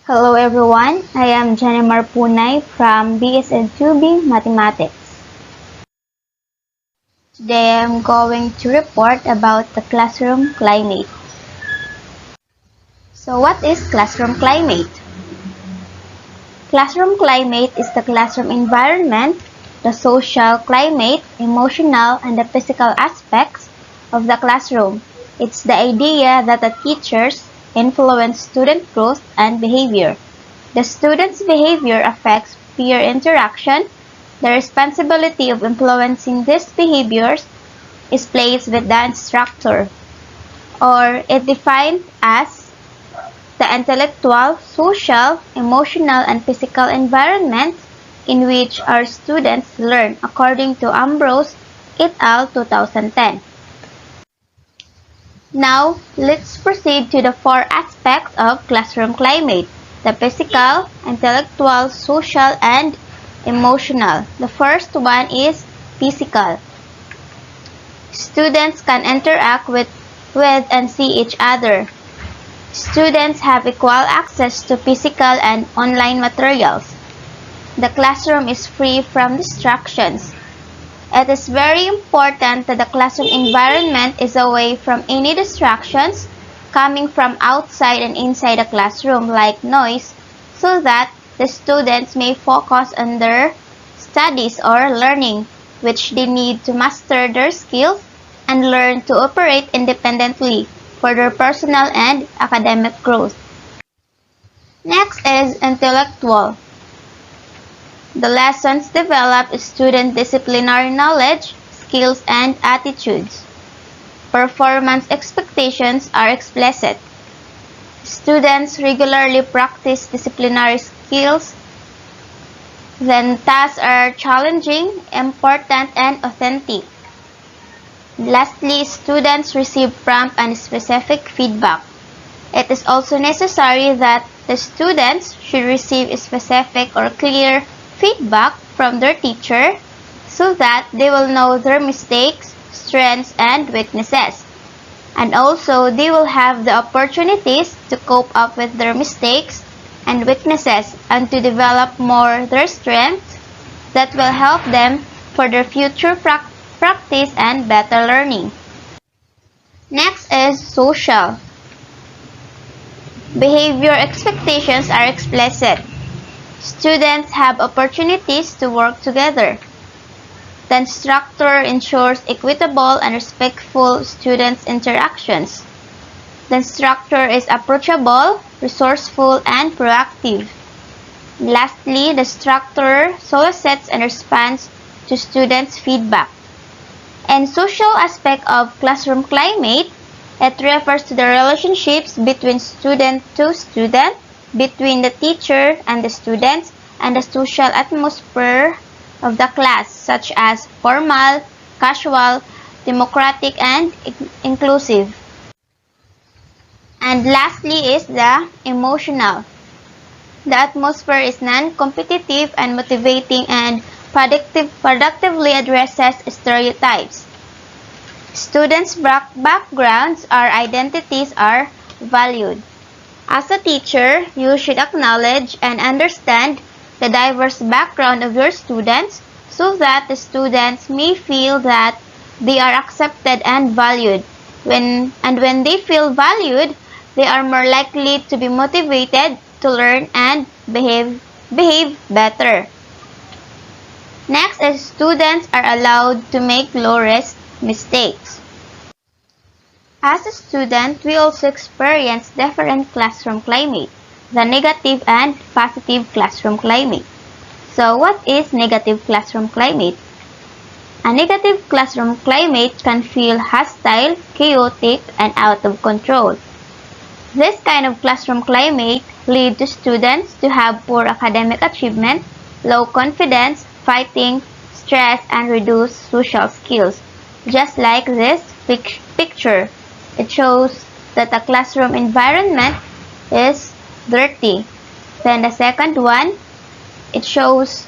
Hello everyone, I am Janimar Punay from BSN 2B Mathematics. Today I am going to report about the classroom climate. So what is classroom climate? Classroom climate is the classroom environment, the social climate, emotional, and the physical aspects of the classroom. It's the idea that the teachers influence student growth and behavior. The student's behavior affects peer interaction. The responsibility of influencing these behaviors is placed with the instructor, or it defined as the intellectual, social, emotional, and physical environment in which our students learn, according to Ambrose et al. 2010. Now, let's proceed to the four aspects of classroom climate: the physical, intellectual, social, and emotional. The first one is physical. Students can interact with and see each other. Students have equal access to physical and online materials. The classroom is free from distractions. It is very important that the classroom environment is away from any distractions coming from outside and inside the classroom, like noise, so that the students may focus on their studies or learning, which they need to master their skills and learn to operate independently for their personal and academic growth. Next is intellectual. The lessons develop student disciplinary knowledge, skills, and attitudes. Performance expectations are explicit. Students regularly practice disciplinary skills. Then tasks are challenging, important, and authentic. Lastly, students receive prompt and specific feedback. It is also necessary that the students should receive specific or clear feedback from their teacher so that they will know their mistakes, strengths, and weaknesses. And also, they will have the opportunities to cope up with their mistakes and weaknesses and to develop more their strengths that will help them for their future practice and better learning. Next is social. Behavior expectations are explicit. Students have opportunities to work together. The instructor ensures equitable and respectful students' interactions. The instructor is approachable, resourceful, and proactive. Lastly, the instructor solicits and responds to students' feedback. And social aspect of classroom climate, it refers to the relationships between student to student, between the teacher and the students, and the social atmosphere of the class, such as formal, casual, democratic, and inclusive. And lastly is the emotional. The atmosphere is non-competitive and motivating and productively addresses stereotypes. Students' backgrounds or identities are valued. As a teacher, you should acknowledge and understand the diverse background of your students so that the students may feel that they are accepted and valued. When they feel valued, they are more likely to be motivated to learn and behave better. Next is students are allowed to make low-risk mistakes. As a student, we also experience different classroom climate, the negative and positive classroom climate. So what is negative classroom climate? A negative classroom climate can feel hostile, chaotic, and out of control. This kind of classroom climate leads to students to have poor academic achievement, low confidence, fighting, stress, and reduced social skills. Just like this picture, it shows that the classroom environment is dirty. Then the second one, it shows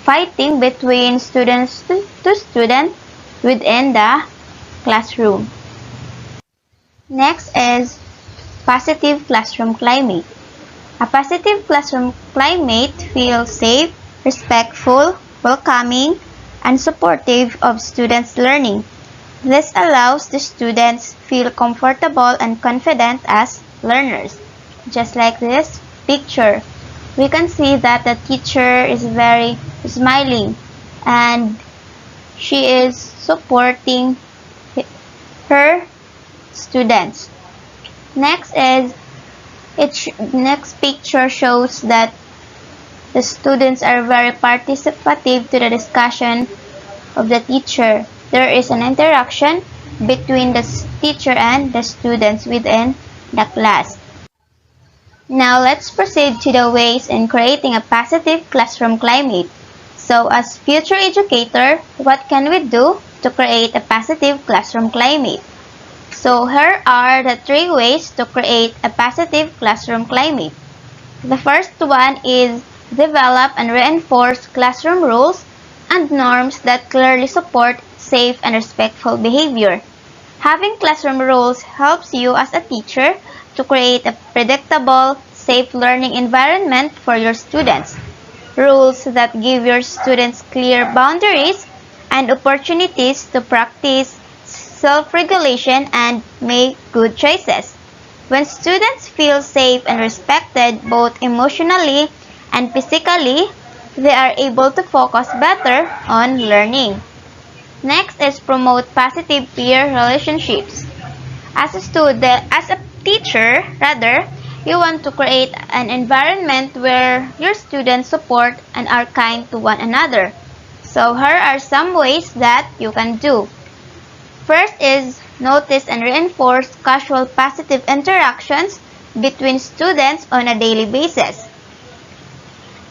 fighting between students to students within the classroom. Next is positive classroom climate. A positive classroom climate feels safe, respectful, welcoming, and supportive of students' learning. This allows the students feel comfortable and confident as learners. Just like this picture, we can see that the teacher is very smiling and she is supporting her students. Next picture shows that the students are very participative to the discussion of the teacher. There is an interaction between the teacher and the students within the class. Now let's proceed to the ways in creating a positive classroom climate. So as future educator, what can we do to create a positive classroom climate? So here are the 3 ways to create a positive classroom climate. The first one is develop and reinforce classroom rules and norms that clearly support safe and respectful behavior. Having classroom rules helps you as a teacher to create a predictable, safe learning environment for your students. Rules that give your students clear boundaries and opportunities to practice self-regulation and make good choices. When students feel safe and respected both emotionally and physically, they are able to focus better on learning. Next is promote positive peer relationships. As a teacher, you want to create an environment where your students support and are kind to one another. So here are some ways that you can do. First is notice and reinforce casual positive interactions between students on a daily basis.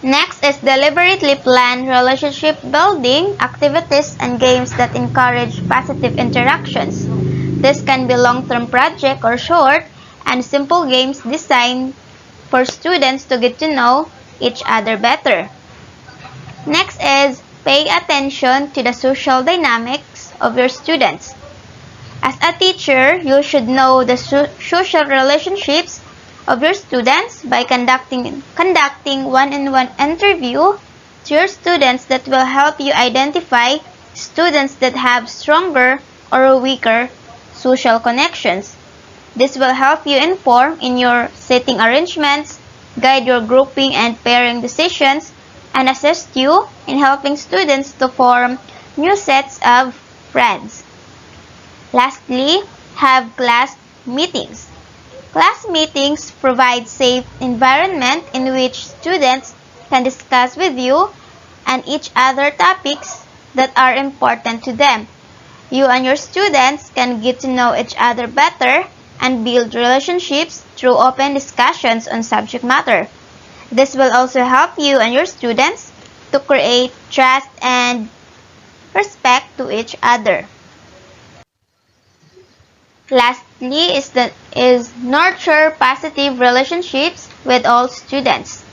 Next is deliberately plan relationship building activities and games that encourage positive interactions. This can be long-term project or short and simple games designed for students to get to know each other better. Next is pay attention to the social dynamics of your students. As a teacher, you should know the social relationships of your students by conducting one-on-one interview to your students that will help you identify students that have stronger or weaker social connections. This will help you inform in your seating arrangements, guide your grouping and pairing decisions, and assist you in helping students to form new sets of friends. Lastly, have class meetings. Class meetings provide safe environment in which students can discuss with you and each other topics that are important to them. You and your students can get to know each other better and build relationships through open discussions on subject matter. This will also help you and your students to create trust and respect to each other. Lastly is nurture positive relationships with all students.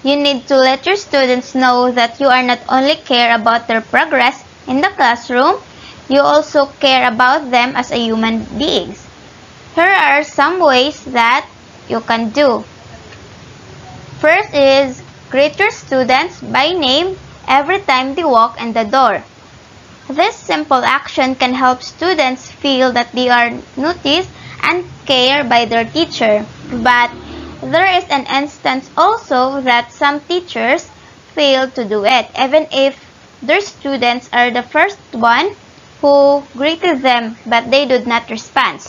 You need to let your students know that you are not only care about their progress in the classroom, you also care about them as a human beings. Here are some ways that you can do. First is greet your students by name every time they walk in the door. This simple action can help students feel that they are noticed and cared by their teacher. But there is an instance also that some teachers fail to do it, even if their students are the first one who greeted them, but they did not respond.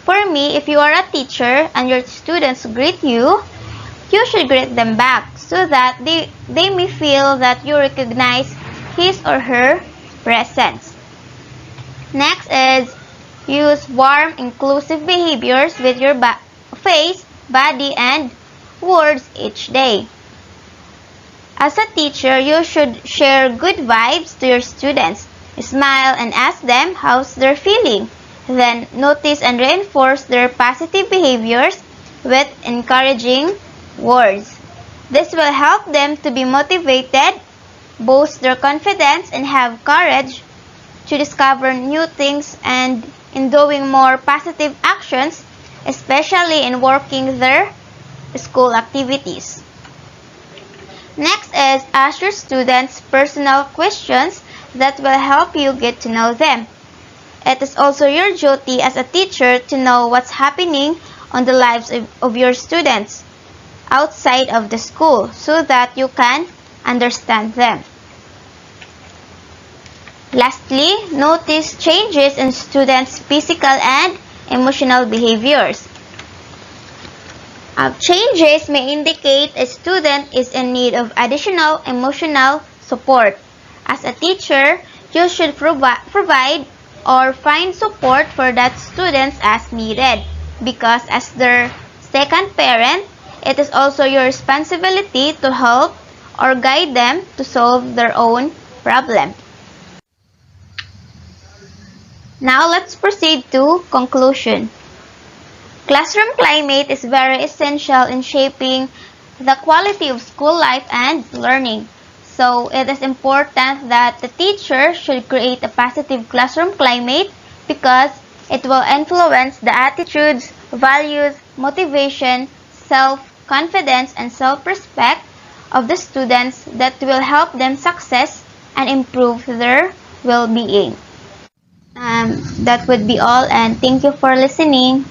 For me, if you are a teacher and your students greet you, you should greet them back so that they may feel that you recognize his or her presence. Next is use warm, inclusive behaviors with your face, body, and words each day. As a teacher, you should share good vibes to your students. Smile and ask them how's they're feeling. Then notice and reinforce their positive behaviors with encouraging words. This will help them to be motivated, boost their confidence, and have courage to discover new things and in doing more positive actions, especially in working their school activities. Next is ask your students personal questions that will help you get to know them. It is also your duty as a teacher to know what's happening on the lives of your students outside of the school so that you can understand them. Lastly, notice changes in students' physical and emotional behaviors. Changes may indicate a student is in need of additional emotional support. As a teacher, you should provide or find support for that student as needed, because as their second parent, it is also your responsibility to help or guide them to solve their own problem. Now let's proceed to conclusion. Classroom climate is very essential in shaping the quality of school life and learning. So it is important that the teacher should create a positive classroom climate because it will influence the attitudes, values, motivation, self-confidence, and self-respect of the students that will help them success and improve their well-being. That would be all, and thank you for listening.